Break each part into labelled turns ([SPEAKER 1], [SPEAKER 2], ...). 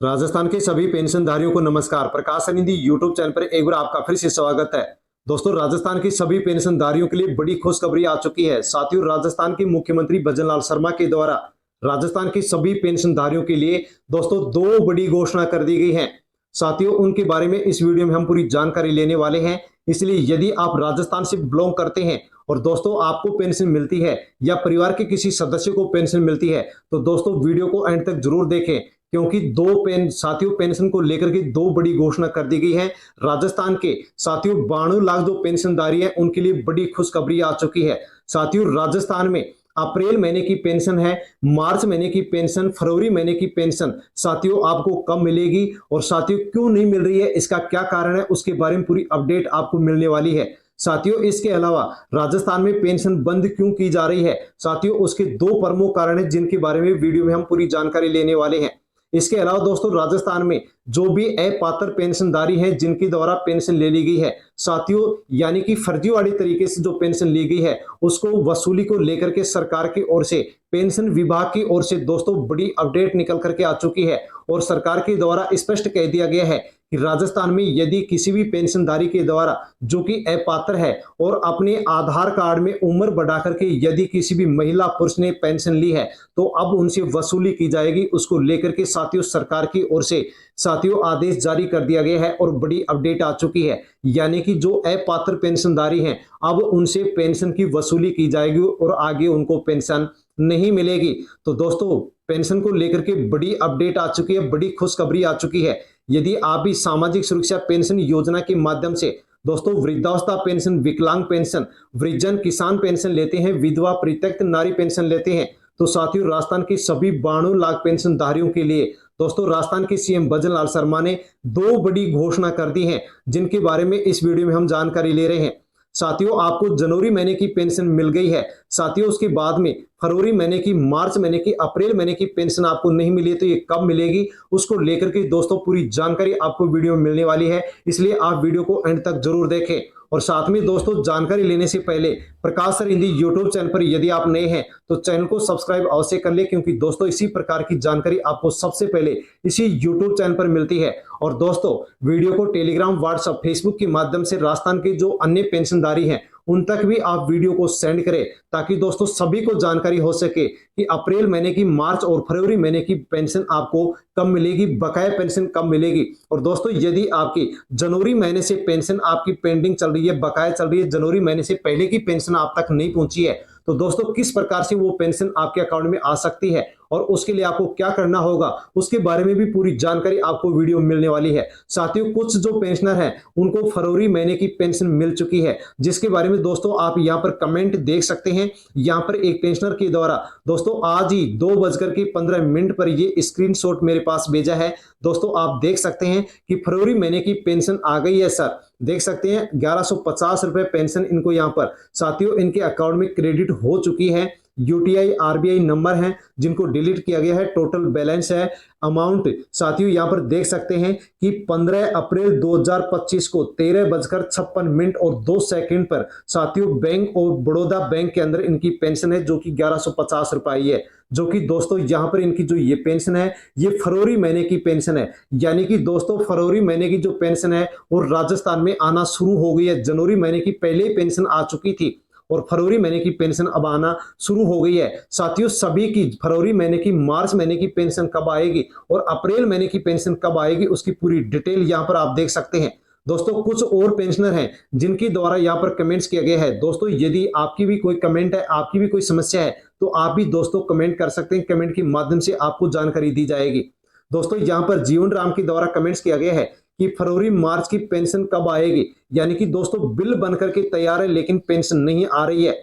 [SPEAKER 1] राजस्थान के सभी पेंशनधारियों को नमस्कार। प्रकाश सनिधि यूट्यूब चैनल पर एक बार आपका फिर से स्वागत है। दोस्तों, राजस्थान के सभी पेंशनधारियों के लिए बड़ी खुशखबरी आ चुकी है। साथियों, राजस्थान के मुख्यमंत्री भजनलाल शर्मा के द्वारा राजस्थान के सभी पेंशनधारियों के लिए दोस्तों दो बड़ी घोषणा कर दी गई है। साथियों, उनके बारे में इस वीडियो में हम पूरी जानकारी लेने वाले हैं। इसलिए यदि आप राजस्थान से बिलोंग करते हैं और दोस्तों आपको पेंशन मिलती है या परिवार के किसी सदस्य को पेंशन मिलती है, तो दोस्तों वीडियो को एंड तक जरूर देखें, क्योंकि साथियों पेंशन को लेकर के दो बड़ी घोषणा कर दी गई है। राजस्थान के साथियों 92 लाख जो पेंशनधारी हैं उनके लिए बड़ी खुशखबरी आ चुकी है। साथियों, राजस्थान में अप्रैल महीने की पेंशन है, मार्च महीने की पेंशन, फरवरी महीने की पेंशन साथियों आपको कब मिलेगी और साथियों क्यों नहीं मिल रही है, इसका क्या कारण है, उसके बारे में पूरी अपडेट आपको मिलने वाली है। साथियों, इसके अलावा राजस्थान में पेंशन बंद क्यों की जा रही है, साथियों उसके दो प्रमुख कारण हैं जिनके बारे में वीडियो में हम पूरी जानकारी लेने वाले हैं। इसके अलावा दोस्तों, राजस्थान में जो भी अपात्र पेंशनधारी हैं जिनके द्वारा पेंशन ले ली गई है साथियों, यानी कि फर्जीवाड़ी तरीके से जो पेंशन ली गई है, उसको वसूली को लेकर के सरकार की ओर से, पेंशन विभाग की ओर से दोस्तों बड़ी अपडेट निकल करके आ चुकी है। और सरकार के द्वारा स्पष्ट कह दिया गया है कि राजस्थान में यदि किसी भी पेंशनधारी के द्वारा जो कि अपात्र है और अपने आधार कार्ड में उम्र बढ़ा करके यदि किसी भी महिला पुरुष ने पेंशन ली है, तो अब उनसे वसूली की जाएगी। उसको लेकर के साथियों सरकार की ओर से साथियों आदेश जारी कर दिया गया है और बड़ी अपडेट आ चुकी है। यानी कि जो अपात्र पेंशनधारी हैं अब उनसे पेंशन की वसूली की जाएगी और आगे उनको पेंशन नहीं मिलेगी। तो दोस्तों, पेंशन को लेकर के बड़ी अपडेट आ चुकी है, बड़ी खुशखबरी आ चुकी है। यदि आप भी सामाजिक सुरक्षा पेंशन योजना के माध्यम से दोस्तों वृद्धावस्था पेंशन, विकलांग पेंशन, वृद्धजन किसान पेंशन लेते हैं, विधवा परित्यक्त नारी पेंशन लेते हैं, तो साथियों राजस्थान की सभी 92 लाख पेंशनधारियों के लिए दोस्तों राजस्थान के सीएम भजनलाल शर्मा ने दो बड़ी घोषणा कर दी है, जिनके बारे में इस वीडियो में हम जानकारी ले रहे हैं। साथियों, आपको जनवरी महीने की पेंशन मिल गई है। साथियों, उसके बाद में फरवरी महीने की, मार्च महीने की, अप्रैल महीने की पेंशन आपको नहीं मिली, तो ये कब मिलेगी, उसको लेकर के दोस्तों पूरी जानकारी आपको वीडियो में मिलने वाली है। इसलिए आप वीडियो को एंड तक जरूर देखें। और साथ में दोस्तों, जानकारी लेने से पहले प्रकाश सर हिंदी यूट्यूब चैनल पर यदि आप नए हैं तो चैनल को सब्सक्राइब अवश्य कर ले, क्योंकि दोस्तों इसी प्रकार की जानकारी आपको सबसे पहले इसी यूट्यूब चैनल पर मिलती है। और दोस्तों, वीडियो को टेलीग्राम, व्हाट्सएप, फेसबुक के माध्यम से राजस्थान के जो अन्य पेंशनधारी हैं उन तक भी आप वीडियो को सेंड करें, ताकि दोस्तों सभी को जानकारी हो सके कि अप्रैल महीने की, मार्च और फरवरी महीने की पेंशन आपको कब मिलेगी, बकाया पेंशन कब मिलेगी। और दोस्तों, यदि आपकी जनवरी महीने से पेंशन आपकी पेंडिंग चल रही है, बकाया चल रही है, जनवरी महीने से पहले की पेंशन आप तक नहीं पहुंची है, तो दोस्तों किस प्रकार से वो पेंशन आपके अकाउंट में आ सकती है और उसके लिए आपको क्या करना होगा, उसके बारे में भी पूरी जानकारी आपको वीडियो में मिलने वाली है। साथियों, कुछ जो पेंशनर हैं उनको फरवरी महीने की पेंशन मिल चुकी है, जिसके बारे में दोस्तों आप यहां पर कमेंट देख सकते हैं। यहां पर एक पेंशनर के द्वारा दोस्तों आज ही 2:15 पर ये स्क्रीनशॉट मेरे पास भेजा है। दोस्तों, आप देख सकते हैं कि फरवरी महीने की पेंशन आ गई है सर। देख सकते हैं 1150 रुपए पेंशन इनको यहां पर साथियों इनके अकाउंट में क्रेडिट हो चुकी है। यूटीआई आरबीआई नंबर है जिनको डिलीट किया गया है, टोटल बैलेंस है, अमाउंट साथियों यहां पर देख सकते हैं कि 15 अप्रैल 2025 को 13:56 और 2 सेकंड पर साथियों बैंक ऑफ बड़ौदा बैंक के अंदर इनकी पेंशन है, जो कि 1150 रुपए आई है। जो कि दोस्तों यहां पर इनकी जो ये पेंशन है ये फरवरी महीने की पेंशन है। यानी कि दोस्तों फरवरी महीने की जो पेंशन है वो राजस्थान में आना शुरू हो गई है। जनवरी महीने की पहले ही पेंशन आ चुकी थी और फरवरी महीने की पेंशन अब आना शुरू हो गई है। साथियों, सभी की फरवरी महीने की, मार्च महीने की पेंशन कब आएगी और अप्रैल महीने की पेंशन कब आएगी, उसकी पूरी डिटेल यहां पर आप देख सकते हैं। दोस्तों, कुछ और पेंशनर हैं जिनके द्वारा यहां पर कमेंट्स किया गया है। दोस्तों, यदि आपकी भी कोई कमेंट है, आपकी भी कोई समस्या है, तो आप भी दोस्तों कमेंट कर सकते हैं। कमेंट के माध्यम से आपको जानकारी दी जाएगी। दोस्तों, यहां पर जीवन राम के द्वारा कमेंट्स किया गया है कि फरवरी मार्च की पेंशन कब आएगी। यानी कि दोस्तों बिल बनकर के तैयार है लेकिन पेंशन नहीं आ रही है।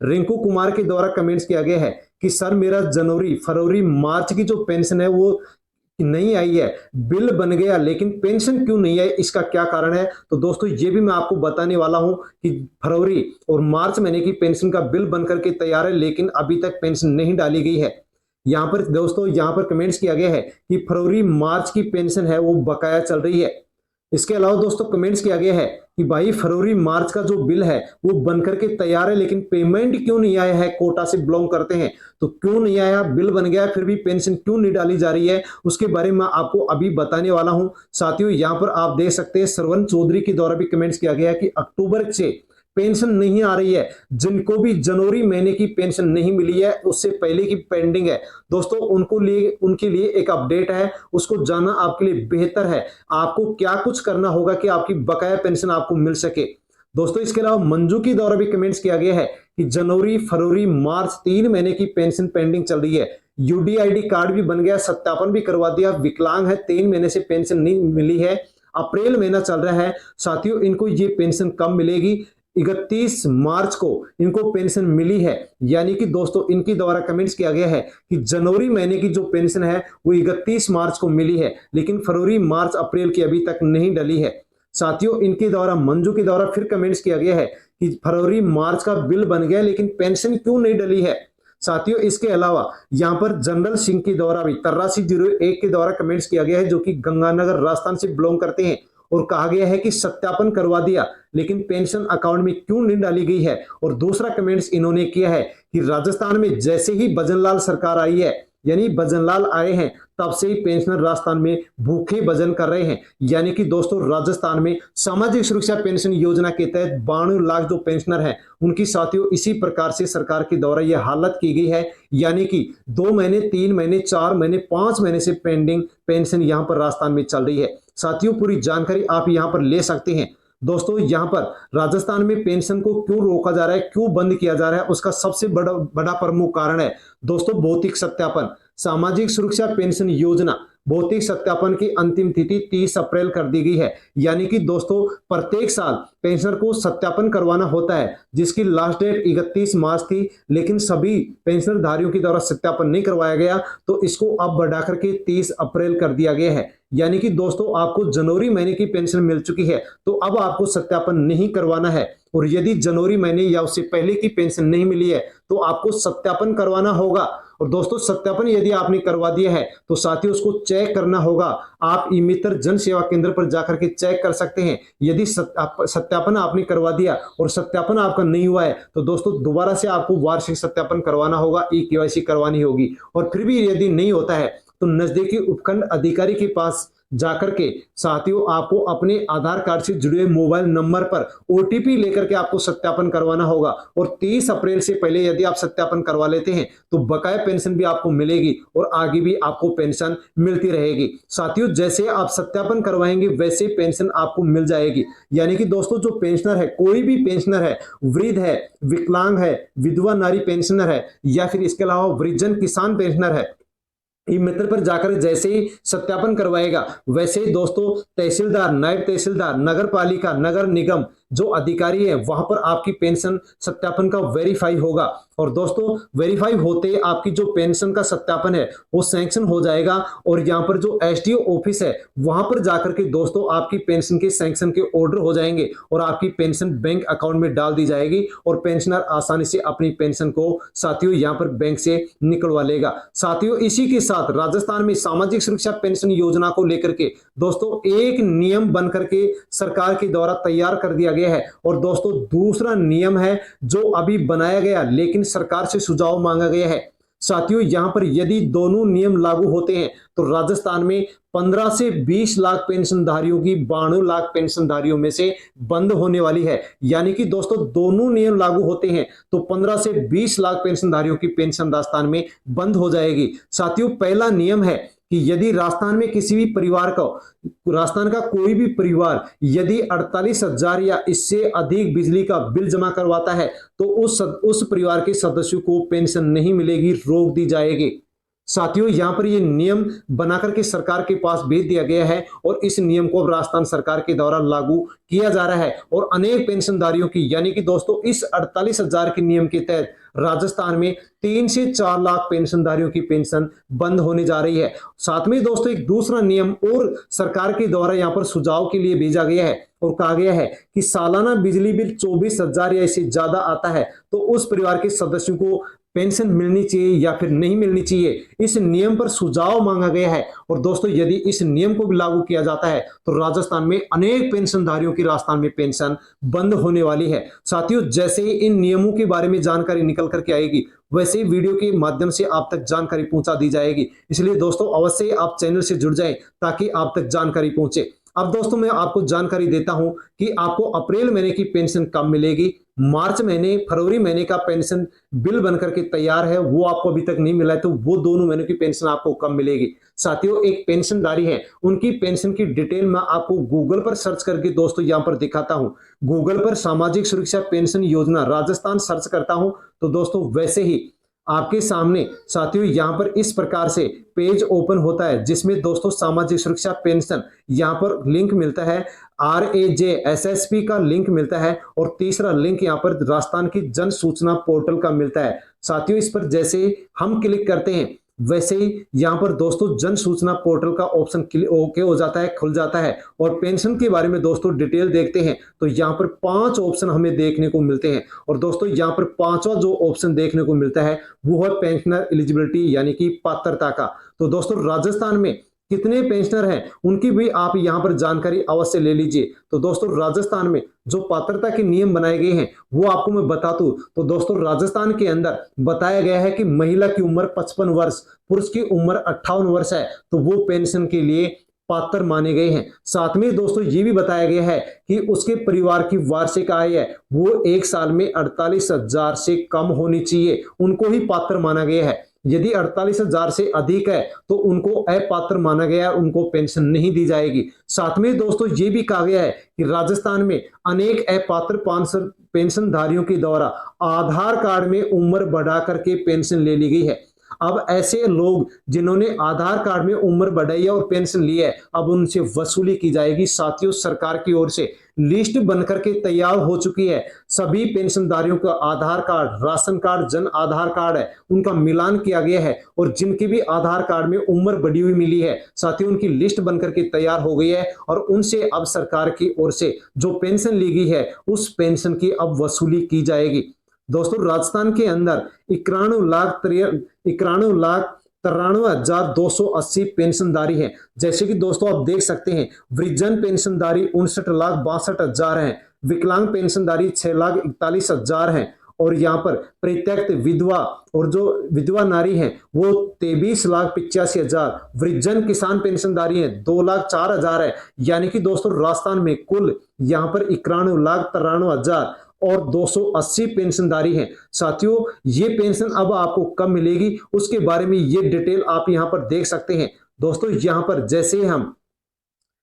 [SPEAKER 1] रिंकू कुमार के द्वारा कमेंट्स किया गया है कि सर मेरा जनवरी, फरवरी, मार्च की जो पेंशन है वो नहीं आई है, बिल बन गया लेकिन पेंशन क्यों नहीं आई, इसका क्या कारण है। तो दोस्तों ये भी मैं आपको बताने वाला हूं कि फरवरी और मार्च महीने की पेंशन का बिल बनकर के तैयार है लेकिन अभी तक पेंशन नहीं डाली गई है। यहां पर दोस्तों यहां पर कमेंट्स किया गया है कि फरवरी मार्च की पेंशन है वो बकाया चल रही है। इसके अलावा दोस्तों कमेंट्स किया गया है कि भाई फरवरी मार्च का जो बिल है वो बनकर के तैयार है, लेकिन पेमेंट क्यों नहीं आया है, कोटा से बिलोंग करते हैं तो क्यों नहीं आया, बिल बन गया फिर भी पेंशन क्यों नहीं डाली जा रही है, उसके बारे में आपको अभी बताने वाला हूं। साथियों यहां पर आप देख सकते हैं श्रवण चौधरी के द्वारा भी कमेंट्स किया गया है कि अक्टूबर से पेंशन नहीं आ रही है, जिनको भी जनवरी महीने की पेंशन नहीं मिली है उससे पहले की पेंडिंग है दोस्तों, उनके लिए एक अपडेट है, उसको जानना आपके लिए बेहतर है। आपको क्या कुछ करना होगा कि आपकी बकाया पेंशन आपको मिल सके दोस्तों। इसके अलावा मंजू के द्वारा भी कमेंट्स किया गया है कि जनवरी फरवरी मार्च 3 महीने की पेंशन पेंडिंग चल रही है, यूडीआईडी कार्ड भी बन गया, सत्यापन भी करवा दिया, विकलांग है 3 महीने से पेंशन नहीं मिली है, अप्रैल महीना चल रहा है। साथियों इनको ये पेंशन कब मिलेगी, 31 मार्च को इनको पेंशन मिली है, यानी कि दोस्तों इनके द्वारा कमेंट्स किया गया है कि जनवरी महीने की जो पेंशन है वो 31 मार्च को मिली है, लेकिन फरवरी मार्च अप्रैल की अभी तक नहीं डली है। साथियों इनके द्वारा मंजू के द्वारा फिर कमेंट्स किया गया है कि फरवरी मार्च का बिल बन गया लेकिन पेंशन क्यों नहीं डली है। साथियों इसके अलावा यहां पर जनरल सिंह के द्वारा भी 8301 के द्वारा कमेंट्स किया गया है, जो कि गंगानगर राजस्थान से बिलोंग करते हैं, और कहा गया है कि सत्यापन करवा दिया लेकिन पेंशन अकाउंट में क्यों नहीं डाली गई है। और दूसरा कमेंट्स इन्होंने किया है कि राजस्थान में जैसे ही भजनलाल सरकार आई है, यानी भजनलाल आए हैं, तब से ही पेंशनर राजस्थान में भूखे भजन कर रहे हैं, यानी कि दोस्तों राजस्थान में सामाजिक सुरक्षा पेंशन योजना के तहत 92 लाख जो पेंशनर हैं उनकी साथियों इसी प्रकार से सरकार के द्वारा यह हालत की गई है, यानी कि 2 महीने 3 महीने 4 महीने 5 महीने से पेंडिंग पेंशन यहां पर राजस्थान में चल रही है। साथियों पूरी जानकारी आप यहां पर ले सकते हैं। दोस्तों यहां पर राजस्थान में पेंशन को क्यों रोका जा रहा है, क्यों बंद किया जा रहा है, उसका सबसे बड़ा प्रमुख कारण है दोस्तों भौतिक सत्यापन। सामाजिक सुरक्षा पेंशन योजना भौतिक सत्यापन की अंतिम तिथि 30 अप्रैल कर दी गई है, यानी कि दोस्तों प्रत्येक साल पेंशनर को सत्यापन करवाना होता है, जिसकी लास्ट डेट 31 मार्च थी, लेकिन सभी पेंशनर धारियों के द्वारा सत्यापन नहीं करवाया गया, तो इसको अब बढ़ाकर के 30 अप्रैल कर दिया गया है। यानी कि दोस्तों आपको जनवरी महीने की पेंशन मिल चुकी है तो अब आपको सत्यापन नहीं करवाना है, और यदि जनवरी महीने या उससे पहले की पेंशन नहीं मिली है तो आपको सत्यापन करवाना होगा। और दोस्तों सत्यापन यदि आपने करवा दिया है तो साथियों उसको चेक करना होगा। आप ई मित्र जन सेवा केंद्र पर जाकर के चेक कर सकते हैं। यदि सत्यापन आपने करवा दिया और सत्यापन आपका नहीं हुआ है तो दोस्तों दोबारा से आपको वार्षिक सत्यापन करवाना होगा, ई केवाईसी करवानी होगी। और फिर भी यदि नहीं होता है तो नजदीकी उपखंड अधिकारी के पास जाकर के साथियों आपको अपने आधार कार्ड से जुड़े मोबाइल नंबर पर ओटीपी लेकर के आपको सत्यापन करवाना होगा, और 30 अप्रैल से पहले यदि आप सत्यापन करवा लेते हैं तो बकाया पेंशन भी आपको मिलेगी और आगे भी आपको पेंशन मिलती रहेगी। साथियों जैसे आप सत्यापन करवाएंगे वैसे पेंशन आपको मिल जाएगी। यानी कि दोस्तों जो पेंशनर है, कोई भी पेंशनर है, वृद्ध है, विकलांग है, विधवा नारी पेंशनर है, या फिर इसके अलावा वृद्धजन किसान पेंशनर है, ई मित्र पर जाकर जैसे ही सत्यापन करवाएगा वैसे ही दोस्तों तहसीलदार, नायब तहसीलदार, नगर पालिका, नगर निगम जो अधिकारी है वहां पर आपकी पेंशन सत्यापन का वेरीफाई होगा। और दोस्तों वेरीफाई होते आपकी जो पेंशन का सत्यापन है वो सैंक्शन हो जाएगा, और यहाँ पर जो एसडीओ ऑफिस है वहां पर जाकर के दोस्तों आपकी पेंशन के सैंक्शन के ऑर्डर हो जाएंगे और आपकी पेंशन बैंक अकाउंट में डाल दी जाएगी, और पेंशनर आसानी से अपनी पेंशन को साथियों यहाँ पर बैंक से निकलवा लेगा। साथियों इसी के साथ राजस्थान में सामाजिक सुरक्षा पेंशन योजना को लेकर के दोस्तों एक नियम बनकर के सरकार के द्वारा तैयार कर दिया गया है, और दोस्तों दूसरा नियम है जो अभी बनाया गया लेकिन सरकार से सुझाव मांगा गया है। साथियों यहां पर यदि दोनों नियम लागू होते हैं तो राजस्थान में 15 से 20 लाख पेंशनधारियों की 92 लाख पेंशनधारियों में से बंद होने वाली है। यानी कि दोस्तों दोनों नियम लागू होते हैं तो 15 से 20 लाख पेंशनधारियों की पेंशन राजस्थान में बंद हो जाएगी। साथियों पहला नियम है कि यदि राजस्थान में किसी भी परिवार को, राजस्थान का कोई भी परिवार यदि 48,000 या इससे अधिक बिजली का बिल जमा करवाता है तो उस परिवार के सदस्यों को पेंशन नहीं मिलेगी, रोक दी जाएगी। साथियों यहां पर यह नियम बनाकर के सरकार के पास भेज दिया गया है, और इस नियम को राजस्थान सरकार के द्वारा लागू किया जा रहा है, और अनेक पेंशनधारियों की, यानी कि दोस्तों इस 48,000 के नियम के तहत राजस्थान में 3 से 4 लाख पेंशनधारियों की पेंशन बंद होने जा रही है। साथ में दोस्तों एक दूसरा नियम और सरकार के द्वारा यहां पर सुझाव के लिए भेजा गया है, और कहा गया है कि सालाना बिजली बिल 24,000 या इससे ज्यादा आता है तो उस परिवार के सदस्यों को पेंशन मिलनी चाहिए या फिर नहीं मिलनी चाहिए, इस नियम पर सुझाव मांगा गया है। और दोस्तों यदि इस नियम को भी लागू किया जाता है तो राजस्थान में अनेक पेंशनधारियों की राजस्थान में पेंशन बंद होने वाली है। साथियों, जैसे ही इन नियमों के बारे में जानकारी निकल करके आएगी वैसे ही वीडियो के माध्यम से आप तक जानकारी पहुंचा दी जाएगी। इसलिए दोस्तों अवश्य आप चैनल से जुड़ जाएं ताकि आप तक जानकारी पहुंचे। अब दोस्तों मैं आपको जानकारी देता हूं कि आपको अप्रैल महीने की पेंशन कब मिलेगी। मार्च महीने, फरवरी महीने का पेंशन बिल बनकर के तैयार है, वो आपको अभी तक नहीं मिला है, तो वो दोनों महीनों की पेंशन आपको कब मिलेगी। साथियों, एक पेंशनधारी है, उनकी पेंशन की डिटेल मैं आपको गूगल पर सर्च करके दोस्तों यहां पर दिखाता हूं। गूगल पर सामाजिक सुरक्षा पेंशन योजना राजस्थान सर्च करता हूं तो दोस्तों वैसे ही आपके सामने साथियों यहां पर इस प्रकार से पेज ओपन होता है, जिसमें दोस्तों सामाजिक सुरक्षा पेंशन यहां पर लिंक मिलता है, RAJSSP का लिंक मिलता है और तीसरा लिंक यहां पर राजस्थान की जन सूचना पोर्टल का मिलता है। साथियों, इस पर जैसे हम क्लिक करते हैं वैसे ही यहां पर दोस्तों जन सूचना पोर्टल का ऑप्शन ओके हो जाता है, खुल जाता है। और पेंशन के बारे में दोस्तों डिटेल देखते हैं तो यहां पर 5 ऑप्शन हमें देखने को मिलते हैं। और दोस्तों यहां पर पांचवा जो ऑप्शन देखने को मिलता है वो है पेंशनर एलिजिबिलिटी यानी कि पात्रता का। तो दोस्तों राजस्थान में कितने पेंशनर हैं उनकी भी आप यहां पर जानकारी अवश्य ले लीजिए। तो दोस्तों राजस्थान में जो पात्रता के नियम बनाए गए हैं वो आपको मैं बता दूं तो दोस्तों राजस्थान के अंदर बताया गया है कि महिला की उम्र 55 वर्ष, पुरुष की उम्र 58 वर्ष है तो वो पेंशन के लिए पात्र माने गए हैं। साथ में दोस्तों ये भी बताया गया है कि उसके परिवार की वार्षिक आय है वो एक साल में 48,000 से कम होनी चाहिए, उनको ही पात्र माना गया है। यदि 48,000 से अधिक है तो उनको अपात्र माना गया है, उनको पेंशन नहीं दी जाएगी। साथ में दोस्तों ये भी कहा गया है कि राजस्थान में अनेक अपात्र पेंशनधारियों के द्वारा आधार कार्ड में उम्र बढ़ा करके पेंशन ले ली गई है। अब ऐसे लोग जिन्होंने आधार कार्ड में उम्र बढ़ाई है और पेंशन ली है, अब उनसे वसूली की जाएगी। साथियों, सरकार की ओर से लिस्ट बनकर के तैयार हो चुकी है। सभी पेंशनधारियों का आधार card, ration card, Jan Aadhaar card है, उनका मिलान किया गया है और जिनके भी आधार कार्ड में उम्र बढ़ी हुई मिली है साथियों उनकी लिस्ट बनकर के तैयार हो गई है और उनसे अब सरकार की ओर से जो पेंशन ली गई है उस पेंशन की अब वसूली की जाएगी। दोस्तों राजस्थान के अंदर 91,93,280 पेंशनधारी हैं। जैसे कि दोस्तों आप देख सकते हैं वृद्धजन पेंशनधारी 59,62,000 हैं, विकलांग पेंशनधारी 6,41,000 हैं और यहाँ पर प्रत्यक्ष विधवा और जो विधवा नारी हैं वो 23,85,000, वृद्धजन किसान पेंशनधारी हैं 2,04,000 है। यानी कि दोस्तों राजस्थान में कुल यहाँ पर 91,93,000 और 280 पेंशनधारी हैं। साथियों, ये पेंशन अब आपको कब मिलेगी उसके बारे में ये डिटेल आप यहां पर देख सकते हैं। दोस्तों यहां पर जैसे हम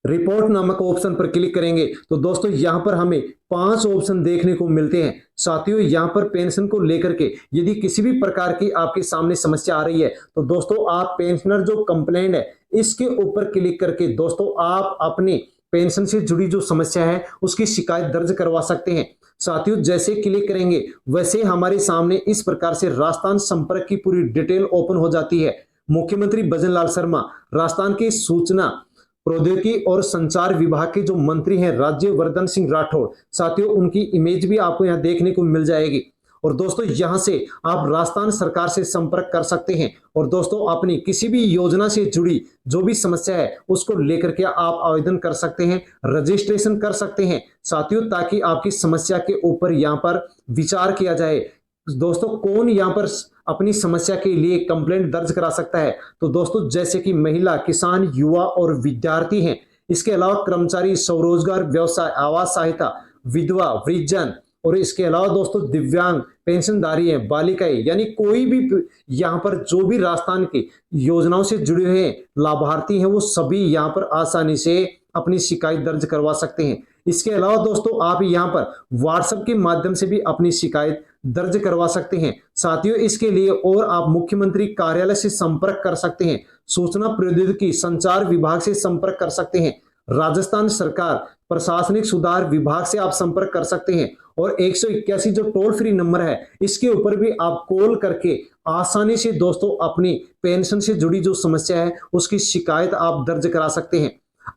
[SPEAKER 1] रिपोर्ट नामक ऑप्शन पर क्लिक करेंगे तो दोस्तों यहां पर हमें 5 ऑप्शन देखने को मिलते हैं। साथियों, यहां पर पेंशन को लेकर के यदि किसी भी प्रकार की आपके सामने समस्या आ रही है तो दोस्तों आप पेंशनर जो कंप्लेंट है इसके ऊपर क्लिक करके दोस्तों आप अपनी पेंशन से जुड़ी जो समस्या है उसकी शिकायत दर्ज करवा सकते हैं। साथियों, जैसे क्लिक करेंगे वैसे हमारे सामने इस प्रकार से राजस्थान संपर्क की पूरी डिटेल ओपन हो जाती है। मुख्यमंत्री भजन लाल शर्मा राजस्थान के सूचना प्रौद्योगिकी और संचार विभाग के जो मंत्री हैं राज्यवर्धन सिंह राठौड़, साथियों उनकी इमेज भी आपको यहाँ देखने को मिल जाएगी। और दोस्तों यहां से आप राजस्थान सरकार से संपर्क कर सकते हैं और दोस्तों अपनी किसी भी योजना से जुड़ी जो भी समस्या है उसको लेकर के आप आवेदन कर सकते हैं, रजिस्ट्रेशन कर सकते हैं साथियों, ताकि आपकी समस्या के ऊपर यहां पर विचार किया जाए। दोस्तों कौन यहां पर अपनी समस्या के लिए कंप्लेंट दर्ज करा सकता है तो दोस्तों जैसे कि महिला, किसान, युवा और विद्यार्थी हैं। इसके अलावा कर्मचारी, स्वरोजगार, व्यवसाय, आवास सहायता, विधवा, वृद्धजन और इसके अलावा दोस्तों दिव्यांग पेंशनधारी हैं, बालिकाएं, यानी कोई भी यहाँ पर जो भी राजस्थान की योजनाओं से जुड़े हुए लाभार्थी हैं वो सभी यहाँ पर आसानी से अपनी शिकायत दर्ज करवा सकते हैं। इसके अलावा दोस्तों आप यहाँ पर व्हाट्सएप के माध्यम से भी अपनी शिकायत दर्ज करवा सकते हैं। साथियों, इसके लिए और आप मुख्यमंत्री कार्यालय से संपर्क कर सकते हैं, सूचना प्रौद्योगिकी संचार विभाग से संपर्क कर सकते हैं, राजस्थान सरकार प्रशासनिक सुधार विभाग से आप संपर्क कर सकते हैं और 181 जो टोल फ्री नंबर है इसके ऊपर भी आप कॉल करके आसानी से दोस्तों अपनी पेंशन से जुड़ी जो समस्या है उसकी शिकायत आप दर्ज करा सकते हैं।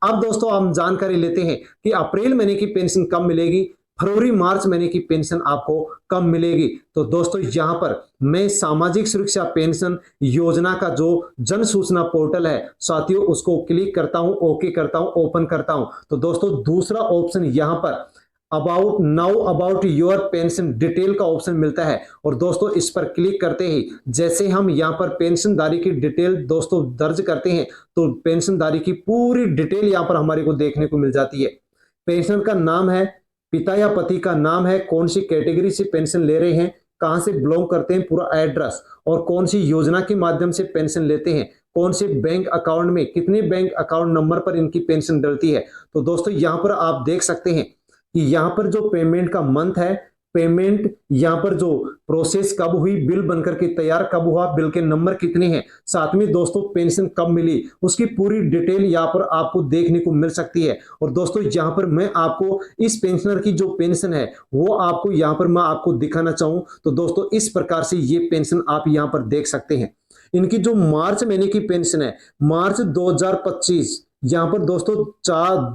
[SPEAKER 1] अब दोस्तों हम जानकारी लेते हैं कि अप्रैल महीने की पेंशन कब मिलेगी। फरवरी मार्च महीने की पेंशन आपको कब मिलेगी। तो दोस्तों यहाँ पर मैं सामाजिक सुरक्षा पेंशन योजना का जो जन सूचना पोर्टल है साथियों उसको क्लिक करता हूं, ओके करता हूं, ओपन करता हूं। तो दोस्तों दूसरा ऑप्शन यहाँ पर अबाउट योर पेंशन डिटेल का ऑप्शन मिलता है और दोस्तों इस पर क्लिक करते ही जैसे हम यहाँ पर पेंशनधारी की डिटेल दोस्तों दर्ज करते हैं तो पेंशनधारी की पूरी डिटेल यहाँ पर हमारे को देखने को मिल जाती है। पेंशन का नाम है, पिता या पति का नाम है, कौन सी कैटेगरी से पेंशन ले रहे हैं, कहां से बिलोंग करते हैं, पूरा एड्रेस और कौन सी योजना के माध्यम से पेंशन लेते हैं, कौन से बैंक अकाउंट में, कितने बैंक अकाउंट नंबर पर इनकी पेंशन डलती है। तो दोस्तों यहां पर आप देख सकते हैं कि यहां पर जो पेमेंट का मंथ है, पेमेंट यहां पर जो प्रोसेस कब हुई, बिल बनकर के तैयार कब हुआ, बिल के नंबर कितने हैं, साथ में दोस्तों पेंशन कब मिली उसकी पूरी डिटेल यहां पर आपको देखने को मिल सकती है। और दोस्तों यहां पर मैं आपको इस पेंशनर की जो पेंशन है वो आपको यहां पर मैं आपको दिखाना चाहूं तो दोस्तों इस प्रकार से ये पेंशन आप यहां पर देख सकते हैं। इनकी जो मार्च महीने की पेंशन है, मार्च 2025, यहां पर दोस्तों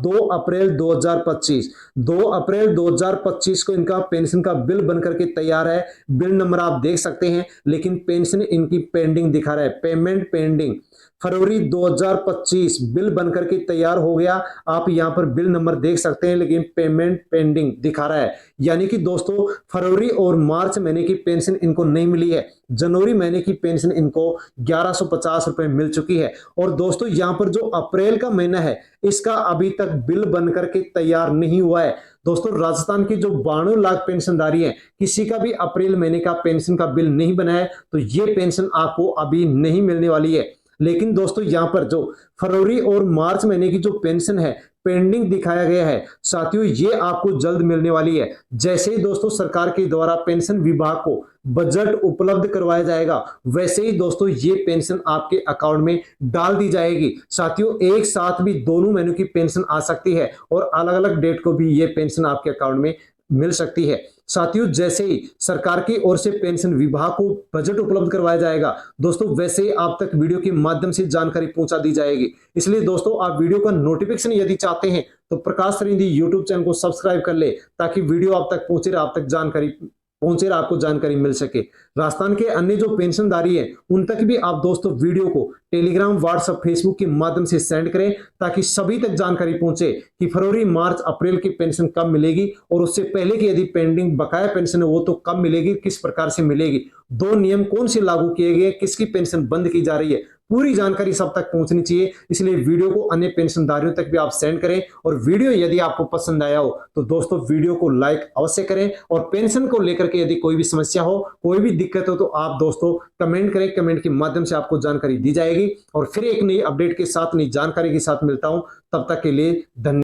[SPEAKER 1] 2 अप्रैल 2025, 2 अप्रैल 2025 को इनका पेंशन का बिल बनकर के तैयार है। बिल नंबर आप देख सकते हैं लेकिन पेंशन इनकी पेंडिंग दिखा रहा है, पेमेंट पेंडिंग। फरवरी 2025 बिल बनकर के तैयार हो गया, आप यहां पर बिल नंबर देख सकते हैं लेकिन पेमेंट पेंडिंग दिखा रहा है। यानी कि दोस्तों फरवरी और मार्च महीने की पेंशन इनको नहीं मिली है, जनवरी महीने की पेंशन इनको 1150 रुपए मिल चुकी है। और दोस्तों यहां पर जो अप्रैल का महीना है इसका अभी तक बिल बनकर के तैयार नहीं हुआ है। दोस्तों राजस्थान की जो 92 लाख पेंशनधारी है किसी का भी अप्रैल महीने का पेंशन का बिल नहीं बना है तो ये पेंशन आपको अभी नहीं मिलने वाली है। लेकिन दोस्तों यहां पर जो फरवरी और मार्च महीने की जो पेंशन है पेंडिंग दिखाया गया है साथियों ये आपको जल्द मिलने वाली है। जैसे ही दोस्तों सरकार के द्वारा पेंशन विभाग को बजट उपलब्ध करवाया जाएगा वैसे ही दोस्तों ये पेंशन आपके अकाउंट में डाल दी जाएगी। साथियों एक साथ भी दोनों महीनों की पेंशन आ सकती है और अलग अलग डेट को भी ये पेंशन आपके अकाउंट में मिल सकती है। साथियों जैसे ही सरकार की ओर से पेंशन विभाग को बजट उपलब्ध करवाया जाएगा दोस्तों वैसे ही आप तक वीडियो के माध्यम से जानकारी पहुंचा दी जाएगी। इसलिए दोस्तों आप वीडियो का नोटिफिकेशन यदि चाहते हैं तो प्रकाश सरिंधी यूट्यूब चैनल को सब्सक्राइब कर ले ताकि वीडियो आप तक पहुंचे, आप तक जानकारी पहुंचे, आपको जानकारी मिल सके। राजस्थान के अन्य जो पेंशनधारी हैं उन तक भी आप दोस्तों वीडियो को टेलीग्राम, व्हाट्सएप, फेसबुक के माध्यम से सेंड करें ताकि सभी तक जानकारी पहुंचे कि फरवरी, मार्च, अप्रैल की पेंशन कब मिलेगी और उससे पहले की यदि पेंडिंग बकाया पेंशन है वो तो कब मिलेगी, किस प्रकार से मिलेगी, 2 नियम कौन से लागू किए गए, किसकी पेंशन बंद की जा रही है, पूरी जानकारी सब तक पहुंचनी चाहिए। इसलिए वीडियो को अन्य पेंशनधारियों तक भी आप सेंड करें और वीडियो यदि आपको पसंद आया हो तो दोस्तों वीडियो को लाइक अवश्य करें। और पेंशन को लेकर के यदि कोई भी समस्या हो, कोई भी दिक्कत हो तो आप दोस्तों कमेंट करें, कमेंट के माध्यम से आपको जानकारी दी जाएगी। और फिर एक नई अपडेट के साथ, नई जानकारी के साथ मिलता हूं, तब तक के लिए धन्यवाद।